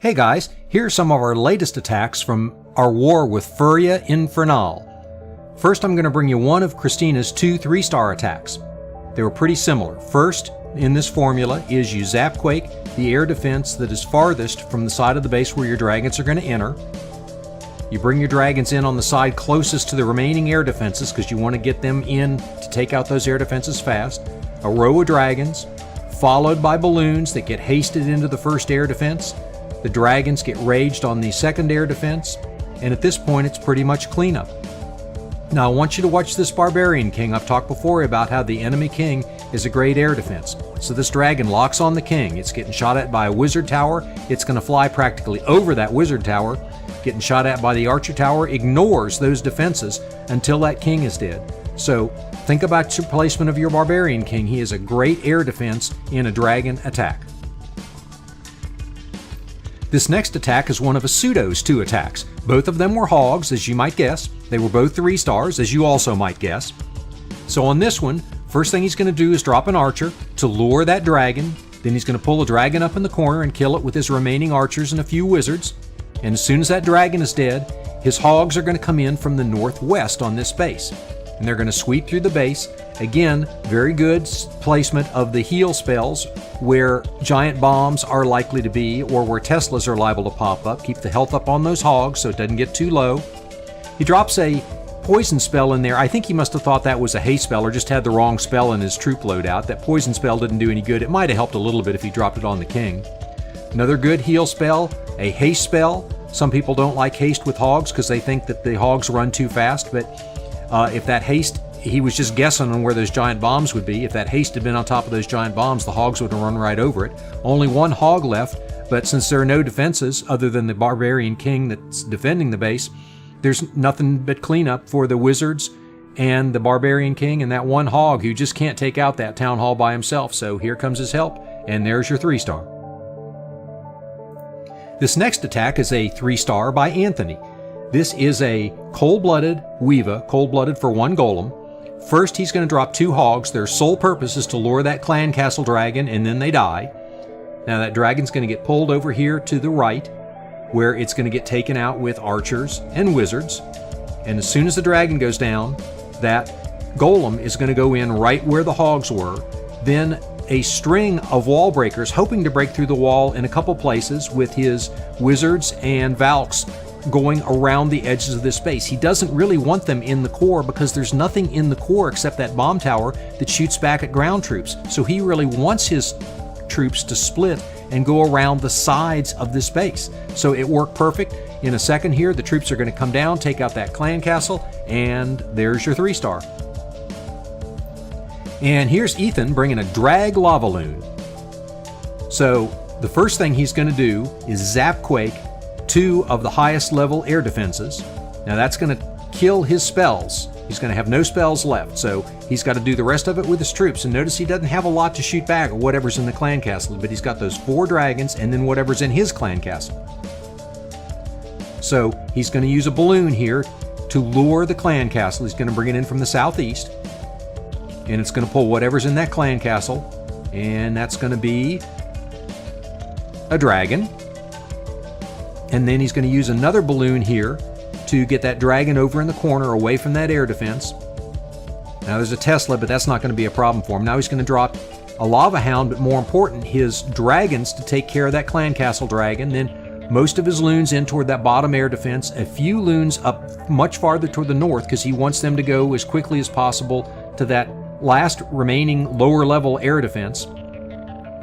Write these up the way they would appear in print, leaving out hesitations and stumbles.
Hey guys, here are some of our latest attacks from our war with Furia Infernal. First, I'm going to bring you one of Christina's 2 3-star attacks. They were pretty similar. First in this formula is you zap quake the air defense that is farthest from the side of the base where your dragons are going to enter. You bring your dragons in on the side closest to the remaining air defenses because you want to get them in to take out those air defenses fast. A row of dragons, followed by balloons that get hasted into the first air defense. The dragons get raged on the second air defense, and at this point it's pretty much cleanup. Now I want you to watch this barbarian king. I've talked before about how the enemy king is a great air defense. So this dragon locks on the king. It's getting shot at by a wizard tower. It's going to fly practically over that wizard tower. Getting shot at by the archer tower, ignores those defenses until that king is dead. So think about your placement of your barbarian king. He is a great air defense in a dragon attack. This next attack is one of Asuto's 2 attacks. Both of them were hogs, as you might guess. They were both 3 stars, as you also might guess. So on this one, first thing he's going to do is drop an archer to lure that dragon. Then he's going to pull a dragon up in the corner and kill it with his remaining archers and a few wizards. And as soon as that dragon is dead, his hogs are going to come in from the northwest on this base. And they're going to sweep through the base. Again, very good placement of the heal spells where giant bombs are likely to be or where Teslas are liable to pop up. Keep the health up on those hogs so it doesn't get too low. He drops a poison spell in there. I think he must have thought that was a haste spell or just had the wrong spell in his troop loadout. That poison spell didn't do any good. It might have helped a little bit if he dropped it on the king. Another good heal spell, a haste spell. Some people don't like haste with hogs because they think that the hogs run too fast, but if that haste, he was just guessing on where those giant bombs would be. If that haste had been on top of those giant bombs, the hogs would have run right over it. Only one hog left, but since there are no defenses other than the barbarian king that's defending the base, there's nothing but cleanup for the wizards and the barbarian king and that one hog who just can't take out that town hall by himself. So here comes his help, and there's your 3-star. This next attack is a 3-star by Anthony. This is a cold-blooded wiva, cold-blooded for 1 golem. First, he's going to drop 2 hogs. Their sole purpose is to lure that clan castle dragon, and then they die. Now that dragon's going to get pulled over here to the right, where it's going to get taken out with archers and wizards. And as soon as the dragon goes down, that golem is going to go in right where the hogs were. Then a string of wall breakers, hoping to break through the wall in a couple places with his wizards and valks going around the edges of this base. He doesn't really want them in the core because there's nothing in the core except that bomb tower that shoots back at ground troops. So he really wants his troops to split and go around the sides of this base. So it worked perfect. In a second here, the troops are going to come down, take out that clan castle, and there's your 3-star. And here's Ethan bringing a drag lavaloon. So the first thing he's going to do is zap quake 2 of the highest level air defenses. Now that's going to kill his spells. He's going to have no spells left, so he's got to do the rest of it with his troops. And notice he doesn't have a lot to shoot back or whatever's in the clan castle, but he's got those 4 dragons and then whatever's in his clan castle. So he's going to use a balloon here to lure the clan castle. He's going to bring it in from the southeast, and it's going to pull whatever's in that clan castle, and that's going to be a dragon. And then he's going to use another balloon here to get that dragon over in the corner away from that air defense. Now there's a Tesla, but that's not going to be a problem for him. Now he's going to drop a lava hound, but more important, his dragons to take care of that clan castle dragon. Then most of his loons in toward that bottom air defense, a few loons up much farther toward the north because he wants them to go as quickly as possible to that last remaining lower level air defense.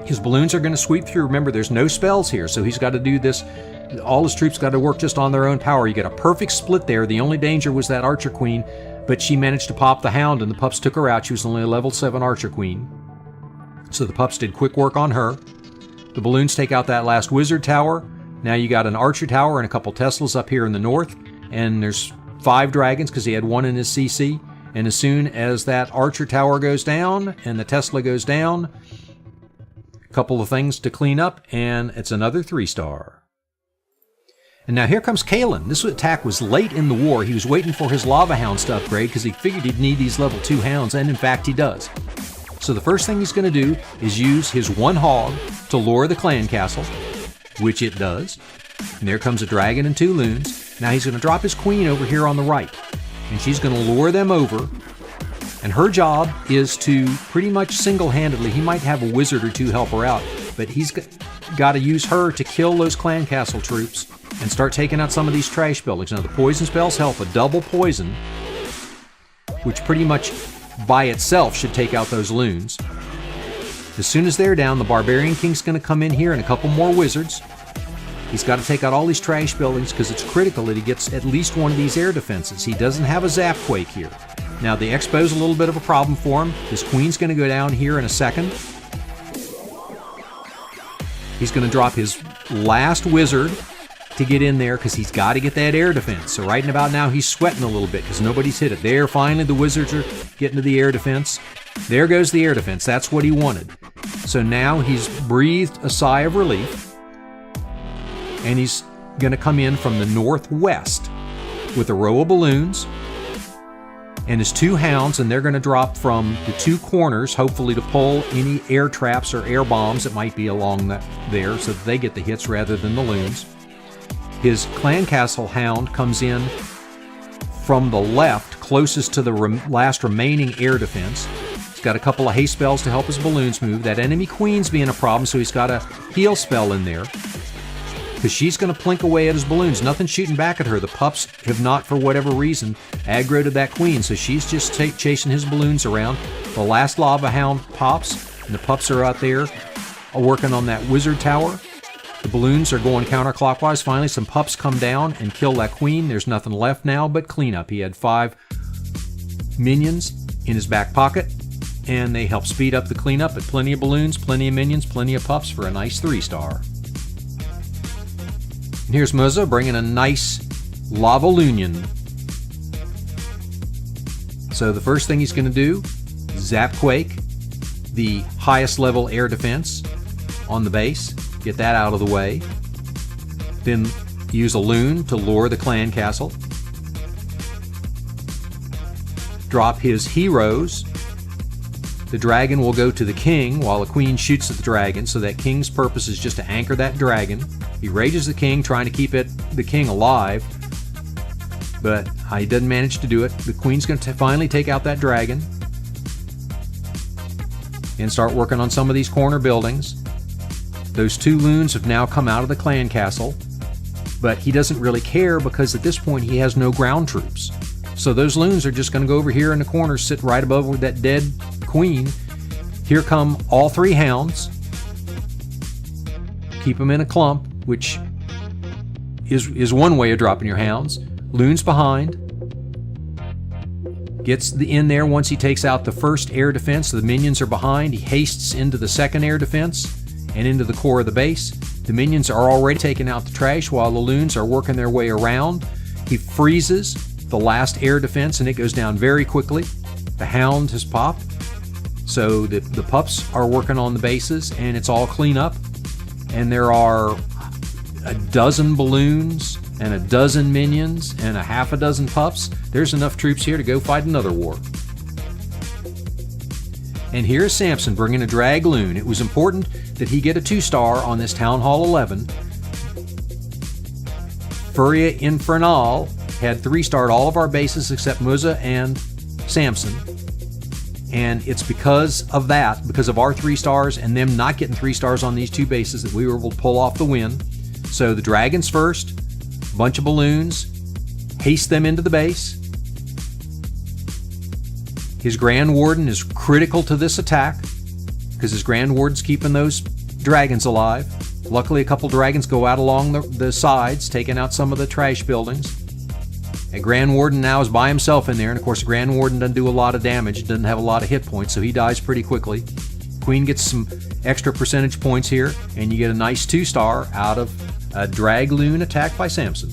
His balloons are going to sweep through. Remember, there's no spells here, so he's got to do this. All his troops got to work just on their own power. You get a perfect split there. The only danger was that archer queen, but she managed to pop the hound and the pups took her out. She was only a level 7 archer queen. So the pups did quick work on her. The balloons take out that last wizard tower. Now you got an archer tower and a couple Teslas up here in the north, and there's 5 dragons because he had 1 in his CC. And as soon as that archer tower goes down and the Tesla goes down, a couple of things to clean up, and it's another 3-star. And now here comes Kalen. This attack was late in the war. He was waiting for his lava hounds to upgrade because he figured he'd need these level 2 hounds, and in fact he does. So the first thing he's going to do is use his 1 hog to lure the clan castle. which it does. And there comes a dragon and 2 loons. Now he's going to drop his queen over here on the right. And she's going to lure them over. And her job is to pretty much single-handedly, he might have a wizard or 2 help her out, but he's got to use her to kill those clan castle troops and start taking out some of these trash buildings. Now the poison spells help. A double poison, which pretty much by itself should take out those loons. As soon as they're down, the Barbarian King's going to come in here and a couple more wizards. He's got to take out all these trash buildings because it's critical that he gets at least one of these air defenses. He doesn't have a zap quake here. Now the Expo's a little bit of a problem for him. His queen's going to go down here in a second. He's going to drop his last wizard to get in there because he's got to get that air defense. So right about now he's sweating a little bit because nobody's hit it. There, finally the wizards are getting to the air defense. There goes the air defense. That's what he wanted. So now he's breathed a sigh of relief. And he's going to come in from the northwest with a row of balloons and his 2 hounds, and they're going to drop from the 2 corners, hopefully to pull any air traps or air bombs that might be along there so that they get the hits rather than the loons. His clan castle hound comes in from the left, closest to the last remaining air defense. He's got a couple of haste spells to help his balloons move. That enemy queen's being a problem, so he's got a heal spell in there, because she's going to plink away at his balloons. Nothing's shooting back at her. The pups have not, for whatever reason, aggroed to that queen, so she's just chasing his balloons around. The last lava hound pops, and the pups are out there working on that wizard tower. The balloons are going counterclockwise. Finally, some pups come down and kill that queen. There's nothing left now but cleanup. He had 5 minions in his back pocket, and they help speed up the cleanup. But plenty of balloons, plenty of minions, plenty of pups for a nice 3-star. And here's Muza bringing a nice lavaloonion. So the first thing he's going to do, zap quake the highest level air defense on the base. Get that out of the way. Then use a loon to lure the clan castle. Drop his heroes. The dragon will go to the king while the queen shoots at the dragon, so that king's purpose is just to anchor that dragon. He rages the king, trying to keep the king alive, but he doesn't manage to do it. The queen's going to finally take out that dragon and start working on some of these corner buildings. Those 2 loons have now come out of the clan castle, but he doesn't really care because at this point he has no ground troops. So those loons are just going to go over here in the corner, sit right above with that dead queen. Here come all 3 hounds. Keep them in a clump, which is one way of dropping your hounds. Loons behind. Gets in there once he takes out the first air defense. The minions are behind. He hastes into the second air defense and into the core of the base. The minions are already taking out the trash while the loons are working their way around. He freezes the last air defense and it goes down very quickly. The hound has popped. So the pups are working on the bases and it's all clean up. And there are a dozen balloons and a dozen minions and a half a dozen pups. There's enough troops here to go fight another war. And here's Samson bringing a dragloon. It was important that he get a 2-star on this Town Hall 11. Furia Infernal had 3-starred all of our bases except Muza and Samson. And it's because of that, because of our 3 stars and them not getting 3 stars on these 2 bases, that we were able to pull off the win. So the dragons first, bunch of balloons, haste them into the base. His Grand Warden is critical to this attack because his Grand Warden's keeping those dragons alive. Luckily, a couple dragons go out along the sides, taking out some of the trash buildings. A Grand Warden now is by himself in there, and of course the Grand Warden doesn't do a lot of damage, doesn't have a lot of hit points, so he dies pretty quickly. Queen gets some extra percentage points here, and you get a nice 2-star out of a dragloon attack by Samson.